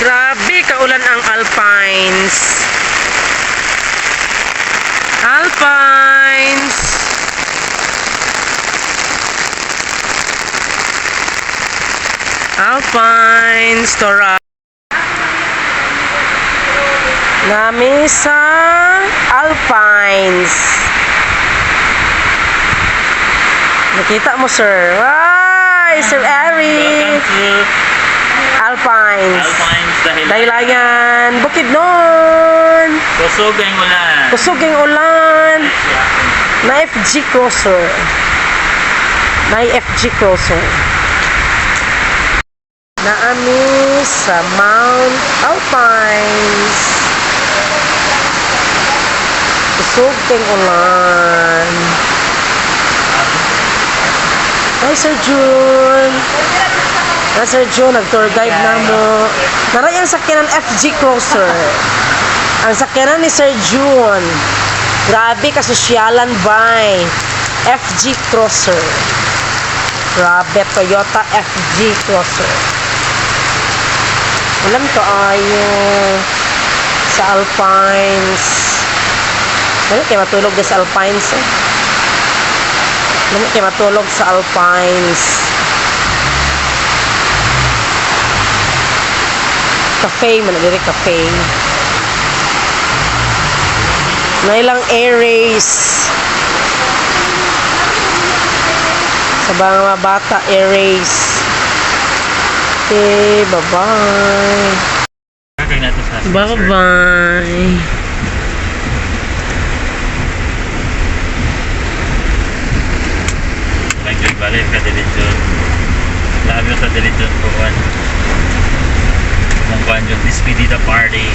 Grabe, kaulan ang Alpines. Alpines. Alpines, Tora. Nami sa Alpines. Nakita mo, sir. Hi, Sir Ari. Welcome to Alpines. Alpine, Dahilayan. Bukidnon. Kusog ang ulan. Kusog ang ulan. Na FG crosser. Na FG crosser. Naami sa Mount Alpines. Kusog ang ulan. Hi, Sir June. Na Sir June, nag-tour guide na mo. Naray ang sakyanan FG Crosser. Ang sakyanan ni Sir June. Grabe, kasosyalan by FG Crosser. Grabe, Toyota FG Crosser. Alam ko ayo sa Alpines. Ano kayo matulog na sa Alpines eh? Ano kayo matulog sa Alpines? Cafe, manadiri cafe. Na ilang air race. Sa mga bata, air race. Okay, bye-bye. Bye-bye. Balik ka Dahilayan. Labi sa Dahilayan po. Ang kwan yung Despedida Party.